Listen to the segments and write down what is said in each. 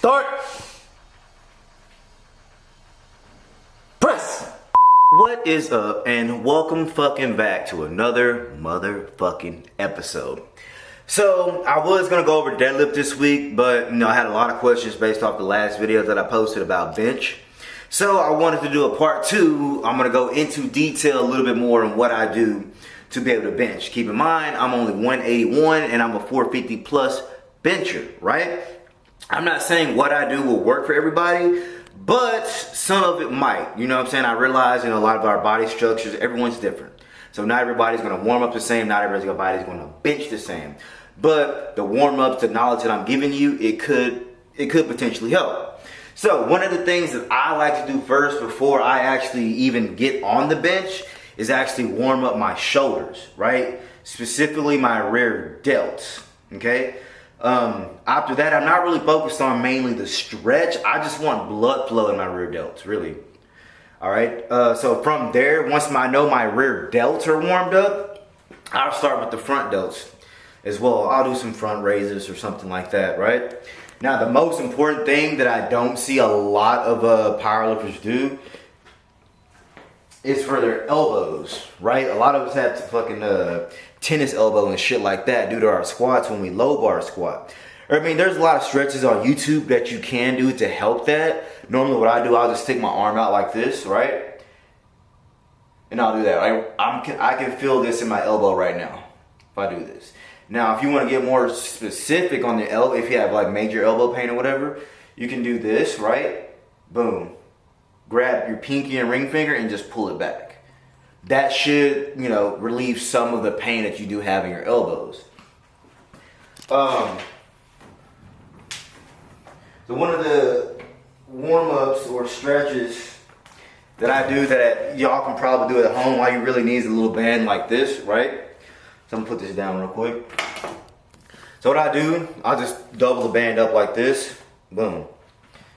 Start. Press. What is up, and welcome fucking back to another motherfucking episode. So I was gonna go over deadlift this week, but I had a lot of questions based off the last video that I posted about bench. So I wanted to do a part 2. I'm gonna go into detail a little bit more on what I do to be able to bench. Keep in mind, I'm only 181 and I'm a 450 plus bencher, right? I'm not saying what I do will work for everybody, but some of it might. You know what I'm saying? I realize in a lot of our body structures, everyone's different. So not everybody's gonna warm up the same, not everybody's gonna bench the same. But the warm-ups, the knowledge that I'm giving you, it could potentially help. So one of the things that I like to do first before I actually even get on the bench is actually warm up my shoulders, right? Specifically my rear delts, okay? After that, I'm not really focused on mainly the stretch. I just want blood flow in my rear delts, really. All right, so from there, once I know my rear delts are warmed up, I'll start with the front delts as well. I'll do some front raises or something like that, right? Now, the most important thing that I don't see a lot of powerlifters do is for their elbows, right? A lot of us have to fucking tennis elbow and shit like that due to our squats when we low bar squat. I mean, there's a lot of stretches on YouTube that you can do to help that. Normally what I do, I'll just stick my arm out like this, right? And I'll do that. I can feel this in my elbow right now if I do this. Now, if you want to get more specific on the elbow, if you have like major elbow pain or whatever, you can do this, right? Boom. Grab your pinky and ring finger and just pull it back. That should, relieve some of the pain that you do have in your elbows. So one of the warm-ups or stretches that I do that y'all can probably do at home, all you really need is a little band like this, right? So I'm gonna put this down real quick. So what I do, I'll just double the band up like this, boom.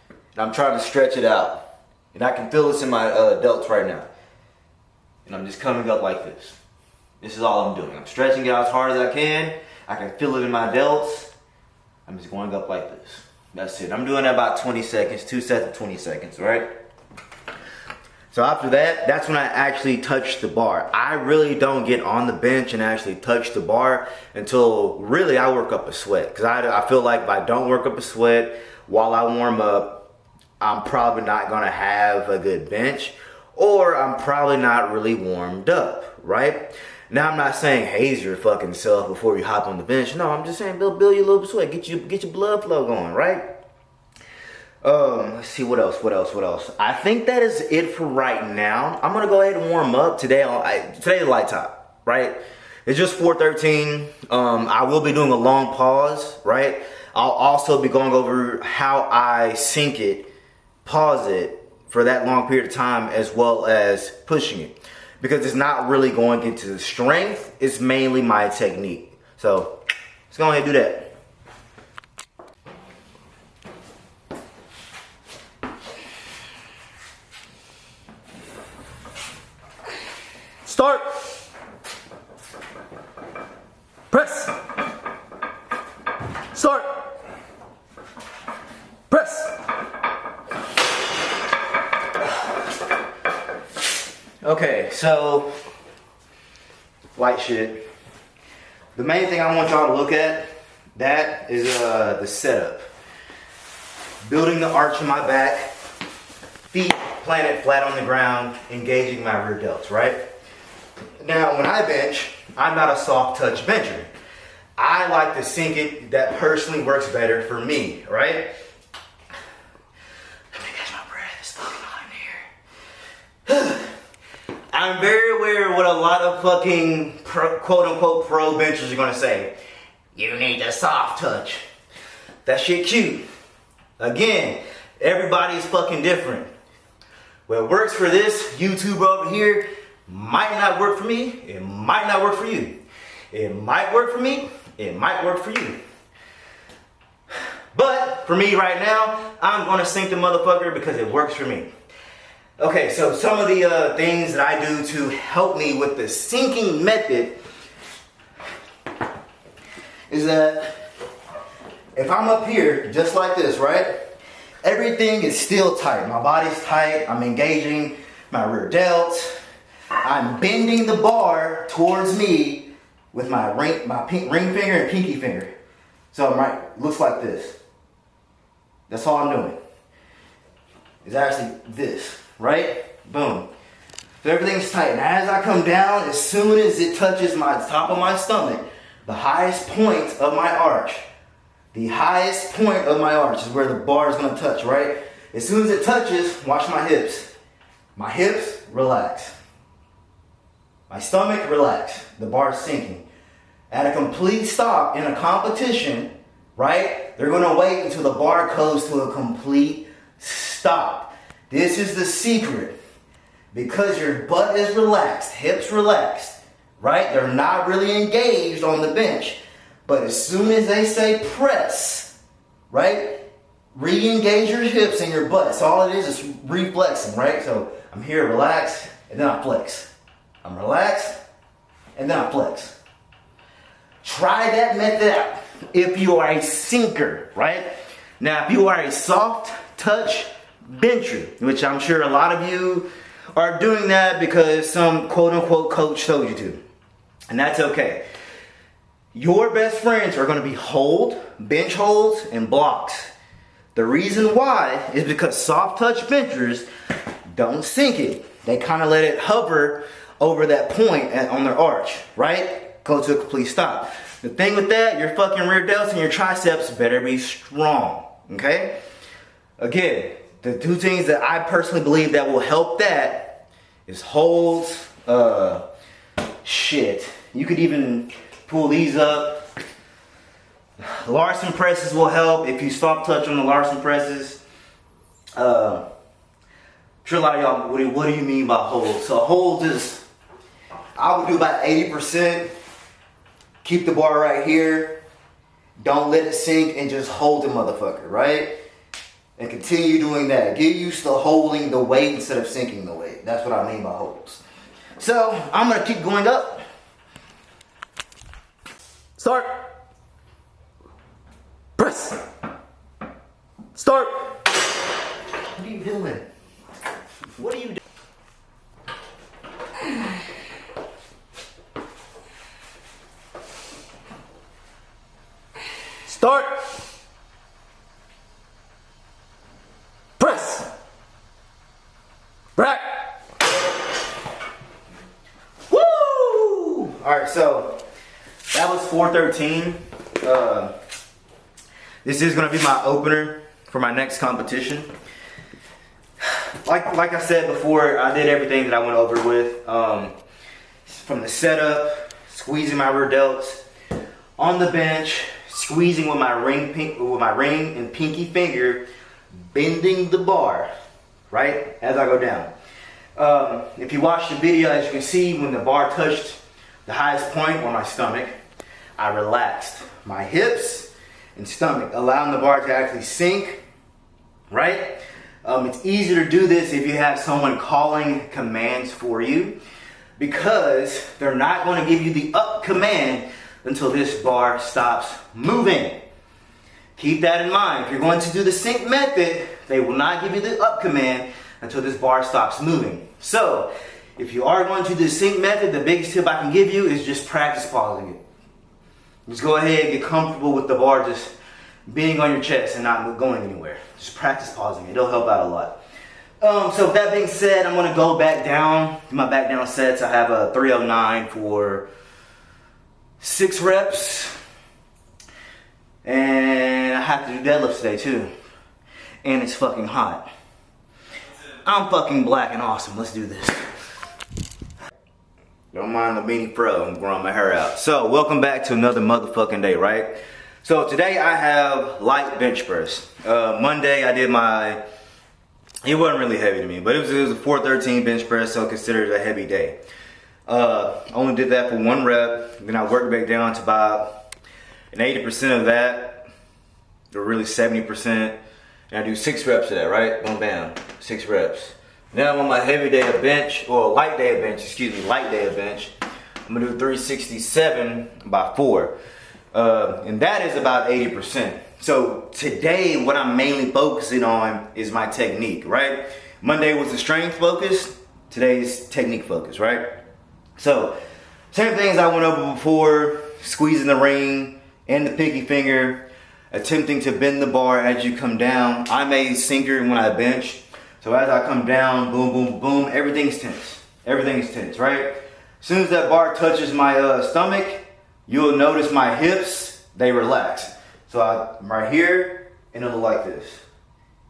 And I'm trying to stretch it out. And I can feel this in my delts right now. And I'm just coming up like this. This is all I'm doing. I'm stretching it out as hard as I can. I can feel it in my delts. I'm just going up like this. That's it. I'm doing that about 20 seconds, 2 sets of 20 seconds, right? So after that, that's when I actually touch the bar. I really don't get on the bench and actually touch the bar until really I work up a sweat. Because I feel like if I don't work up a sweat while I warm up, I'm probably not going to have a good bench. Or I'm probably not really warmed up, right? Now, I'm not saying haze your fucking self before you hop on the bench. No, I'm just saying build you a little bit of sweat. Get your blood flow going, right? Let's see, what else? I think that is it for right now. I'm going to go ahead and warm up today. Today's light top, right? It's just 4:13. I will be doing a long pause, right? I'll also be going over how I sync it, pause it, for that long period of time, as well as pushing it, because it's not really going into the strength, it's mainly my technique. So let's go ahead and do that. Start. Press. Start. Press. Okay, so light shit. The main thing I want y'all to look at, that is the setup. Building the arch in my back, feet planted flat on the ground, engaging my rear delts, right? Now, when I bench, I'm not a soft touch bencher. I like to sink it. That personally works better for me, right? Let me catch my breath. It's fucking hot in here. I'm very aware of what a lot of fucking quote-unquote pro benchers are gonna say. You need a soft touch. That shit cute. Again, everybody's fucking different. What works for this YouTuber over here might not work for me. It might not work for you. It might work for me. It might work for you. But for me right now, I'm gonna sink the motherfucker because it works for me. Okay, so some of the things that I do to help me with the sinking method is that if I'm up here just like this, right? everything is still tight. My body's tight. I'm engaging my rear delts. I'm bending the bar towards me with my ring finger and pinky finger. So I'm right, looks like this. That's all I'm doing. It's actually this, right? Boom. So everything's tight. And as I come down, as soon as it touches my top of my stomach, the highest point of my arch, the highest point of my arch is where the bar is gonna touch, right? As soon as it touches, watch my hips. My hips, relax. My stomach, relax. The bar's sinking. At a complete stop in a competition, right? They're gonna wait until the bar goes to a complete stop. This is the secret. Because your butt is relaxed, hips relaxed, right? They're not really engaged on the bench. But as soon as they say press, right? Re-engage your hips and your butt. So all it is reflexing, right? So I'm here, relaxed, and then I flex. I'm relaxed, and then I flex. Try that method out if you are a sinker, right? Now, if you are a soft touch bencher, which I'm sure a lot of you are doing that because some quote-unquote coach told you to, and that's okay. Your best friends are going to be hold, bench holds, and blocks. The reason why is because soft touch benchers don't sink it. They kind of let it hover over that point on their arch, right? Go to a complete stop. The thing with that, your fucking rear delts and your triceps better be strong, okay? Again, the two things that I personally believe that will help that is holds, shit. You could even pull these up. Larson presses will help if you soft touch on the Larson presses. I'm sure a lot of y'all, what do you mean by holds? So holds is, I would do about 80%. Keep the bar right here. Don't let it sink and just hold the motherfucker, right? And continue doing that. Get used to holding the weight instead of sinking the weight. That's what I mean by holds. So I'm gonna keep going up. Start. Press. Start. What are you doing? What are you doing? Start. Press. Back. Woo! All right, so that was 413. This is gonna be my opener for my next competition. Like I said before, I did everything that I went over with. From the setup, squeezing my rear delts, on the bench, squeezing with my ring and pinky finger, bending the bar, right, as I go down. If you watch the video, as you can see, when the bar touched the highest point on my stomach, I relaxed my hips and stomach, allowing the bar to actually sink, right? It's easier to do this if you have someone calling commands for you, because they're not going to give you the up command until this bar stops moving. Keep that in mind. If you're going to do the sink method, they will not give you the up command until this bar stops moving. So, if you are going to do the sink method, the biggest tip I can give you is just practice pausing it. Just go ahead and get comfortable with the bar just being on your chest and not going anywhere. Just practice pausing it. It'll help out a lot. So with that being said, I'm going to go back down. My back down sets, I have a 309 for 6 reps. And I have to do deadlifts today too. And it's fucking hot. I'm fucking black and awesome. Let's do this. Don't mind the beanie pro. I'm growing my hair out. So welcome back to another motherfucking day, right? So today I have light bench press. Monday I did my, it wasn't really heavy to me, but it was a 413 bench press, so considered a heavy day. Only did that for 1 rep. Then I worked back down to about an 80% of that, or really 70%. And I do 6 reps of that, right? Boom, bam, 6 reps. Now I'm on my heavy day of bench, or light day of bench, excuse me, light day of bench. I'm gonna do 367 by 4. And that is about 80%. So today, what I'm mainly focusing on is my technique, right? Monday was the strength focus, today's technique focus, right? So, same things I went over before, squeezing the ring and the pinky finger, attempting to bend the bar as you come down. I'm a sinker when I bench, so as I come down, boom, boom, boom, everything's tense. Everything's tense, right? As soon as that bar touches my stomach, you'll notice my hips, they relax. So I'm right here, and it'll look like this.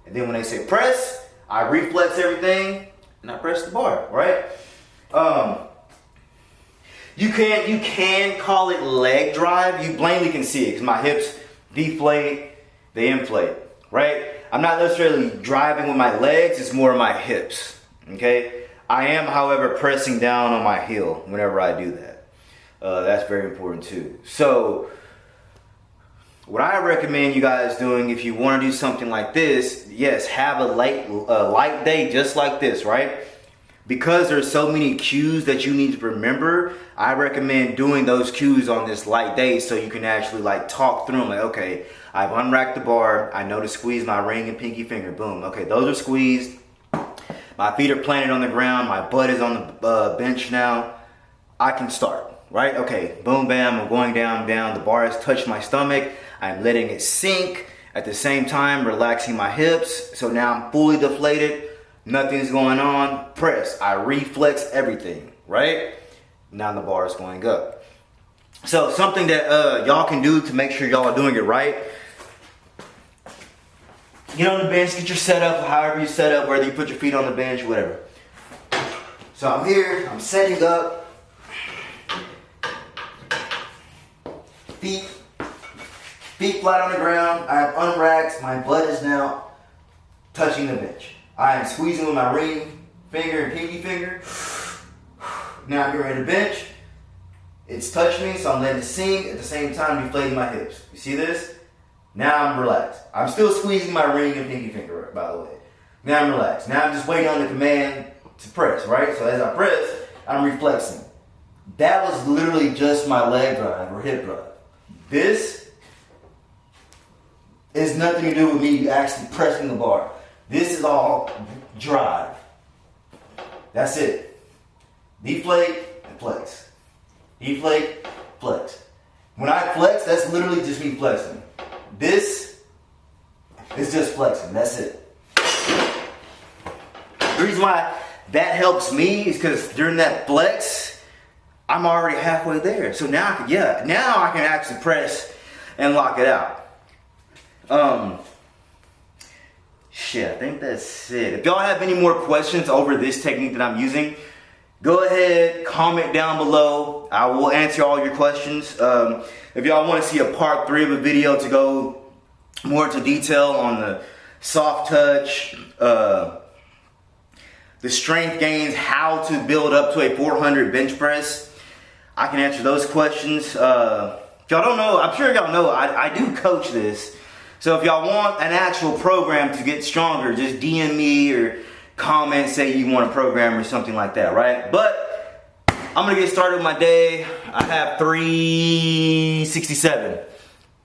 And then when they say press, I reflex everything, and I press the bar, right? You can call it leg drive. You plainly can see it, because my hips deflate, they inflate, right? I'm not necessarily driving with my legs, it's more my hips, okay? I am, however, pressing down on my heel whenever I do that. That's very important too. So, what I recommend you guys doing if you want to do something like this, yes, have a light day just like this, right? Because there's so many cues that you need to remember, I recommend doing those cues on this light day so you can actually like talk through them. Like, okay, I've unracked the bar, I know to squeeze my ring and pinky finger, boom. Okay, those are squeezed. My feet are planted on the ground, my butt is on the bench now. I can start, right? Okay, boom, bam, I'm going down, down. The bar has touched my stomach. I'm letting it sink. At the same time, relaxing my hips. So now I'm fully deflated. Nothing's going on. Press. I reflex everything, right? Now the bar is going up. So something that y'all can do to make sure y'all are doing it right. Get on the bench, get your setup, however you set up, whether you put your feet on the bench, whatever. So I'm here, I'm setting up. Feet flat on the ground. I have unracked. My butt is now touching the bench. I am squeezing with my ring finger and pinky finger. Now I'm getting ready to bench. It's touched me, so I'm letting it sink at the same time deflating my hips. You see this? Now I'm relaxed. I'm still squeezing my ring and pinky finger, by the way. Now I'm relaxed. Now I'm just waiting on the command to press, right? So as I press, I'm reflexing. That was literally just my leg drive or hip drive. This is nothing to do with me actually pressing the bar. This is all drive. That's it. Deflate and flex. Deflate, flex. When I flex, that's literally just me flexing. This is just flexing. That's it. The reason why that helps me is because during that flex, I'm already halfway there. So now I can actually press and lock it out. Shit, I think that's it. If y'all have any more questions over this technique that I'm using, go ahead, comment down below. I will answer all your questions. If y'all want to see a part 3 of a video to go more into detail on the soft touch, the strength gains, how to build up to a 400 bench press, I can answer those questions. If y'all don't know, I'm sure y'all know, I do coach this. So if y'all want an actual program to get stronger, just DM me or comment, say you want a program or something like that, right? But I'm gonna get started with my day. I have 367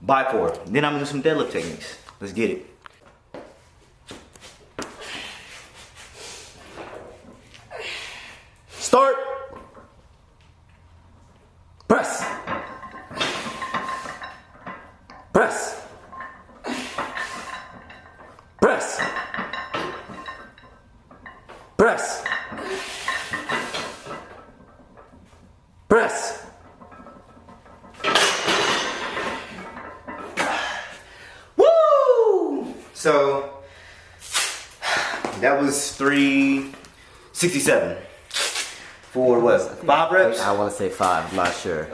by 4. Then I'm gonna do some deadlift techniques. Let's get it. Start. Press. Press. Press. Press. Press. Woo! So that was 367 for what? 5 reps? I want to say 5. I'm not sure.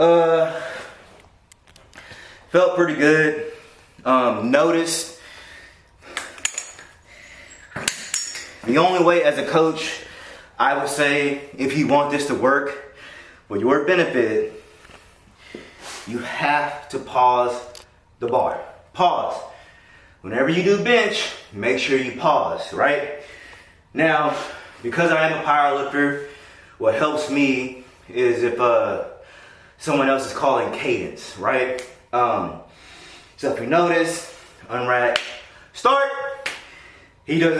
Felt pretty good. Noticed the only way as a coach, I would say, if you want this to work for your benefit, you have to pause the bar. Pause. Whenever you do bench, make sure you pause, right? Now, because I am a power lifter, what helps me is if someone else is calling cadence, right? So if you notice, unrack, start. He does,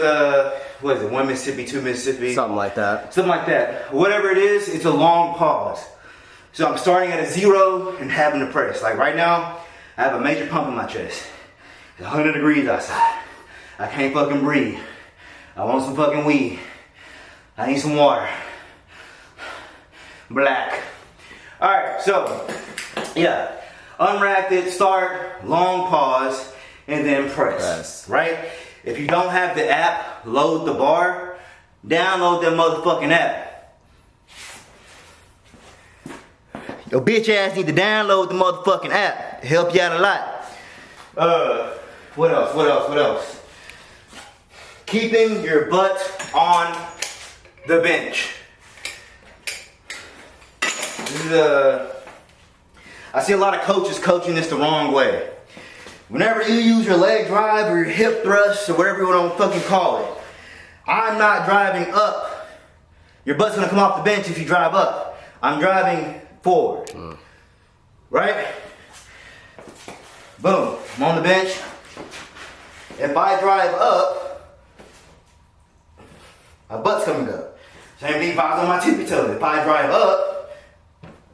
what is it, 1 Mississippi, 2 Mississippi? Something like that. Something like that. Whatever it is, it's a long pause. So I'm starting at a 0 and having to press. Like right now, I have a major pump in my chest. It's 100 degrees outside. I can't fucking breathe. I want some fucking weed. I need some water. Black. Alright, so, yeah. Unwrapped it, start, long pause, and then press. Right? If you don't have the app, load the bar, download that motherfucking app. Your bitch ass need to download the motherfucking app. It'll help you out a lot. What else? Keeping your butt on the bench. This is I see a lot of coaches coaching this the wrong way. Whenever you use your leg drive or your hip thrust or whatever you want to fucking call it, I'm not driving up. Your butt's gonna come off the bench if you drive up. I'm driving forward. Right? Boom. I'm on the bench. If I drive up, my butt's coming up. Same thing if I was on my tippy toes. If I drive up,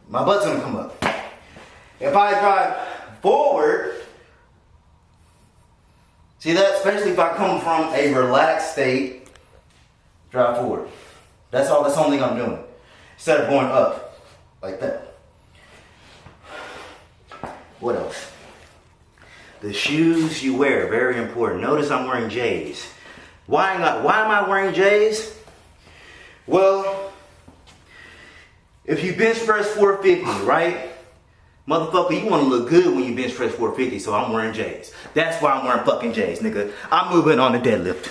my butt's gonna come up. If I drive forward, see that? Especially if I come from a relaxed state, drive forward. That's all. That's the only thing I'm doing. Instead of going up like that. What else? The shoes you wear, very important. Notice I'm wearing J's. Why am I wearing J's? Well, if you bench press 450, right? Motherfucker, you want to look good when you bench press 450, so I'm wearing J's. That's why I'm wearing fucking J's, nigga. I'm moving on the deadlift.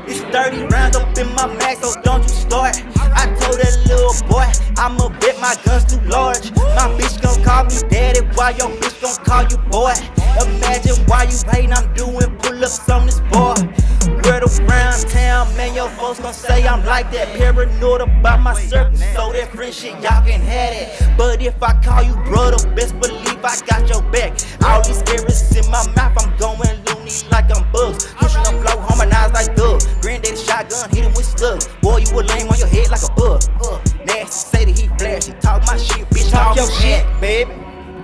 It's 30 rounds up in my mag, so don't you start. I told that little boy, I'ma bet my gun's too large. My bitch gon' call me daddy, while your bitch gon' call you boy. Imagine why you hatin', I'm doing pull-ups on this board. Word around town, man, your folks gon' say I'm like that. Paranoid about my circle, so that friendship, y'all can have it. But if I call you brother, best believe I got your back. All these carrots in my mouth, I'm going loony like I'm bugs. Pushing the flow, harmonized like Doug. Granddaddy shotgun, hit him with slugs. Boy, you a lame on your head like a bug. Nasty, say that he flashy. Talk my shit, bitch, talk your shit, baby.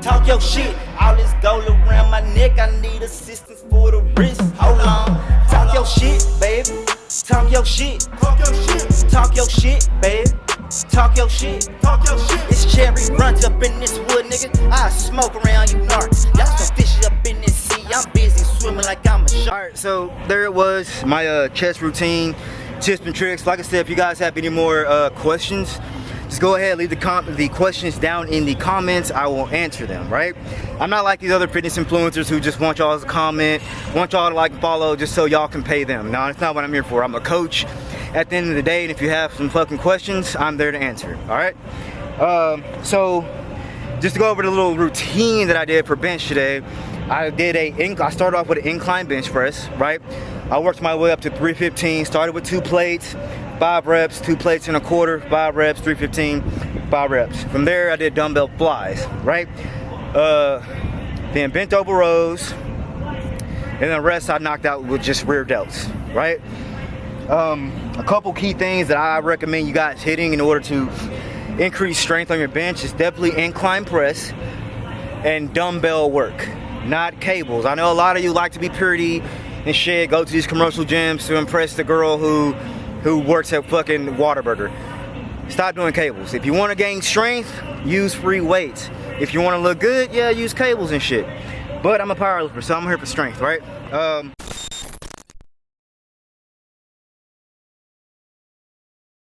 Talk your shit. All this gold around my neck, I need assistance for the wrist. Hold on. Talk your shit, baby. Talk your shit. Talk your shit. Talk your shit, baby. Talk your shit. Talk your shit. It's cherry runs up in this wood, nigga. I smoke around you narcs. Y'all some fish up in this sea. I'm busy swimming like I'm a shark. Alright, so there it was. My chest routine, tips and tricks. Like I said, if you guys have any more questions, just go ahead, leave the questions down in the comments. I will answer them, right? I'm not like these other fitness influencers who just want y'all to comment, want y'all to like and follow just so y'all can pay them. No, that's not what I'm here for. I'm a coach at the end of the day, and if you have some fucking questions, I'm there to answer, all right? So, just to go over the little routine that I did for bench today, I started off with an incline bench press, right? I worked my way up to 315, started with 2 plates, 5 reps, 2 plates and a quarter, 5 reps, 315, 5 reps. From there, I did dumbbell flies, right? Then bent over rows, and the rest I knocked out with just rear delts, right? A couple key things that I recommend you guys hitting in order to increase strength on your bench is definitely incline press and dumbbell work, not cables. I know a lot of you like to be pretty and shit, go to these commercial gyms to impress the girl who works at fucking Whataburger. Stop doing cables. If you want to gain strength, use free weights. If you want to look good, yeah, use cables and shit. But I'm a powerlifter, so I'm here for strength, right?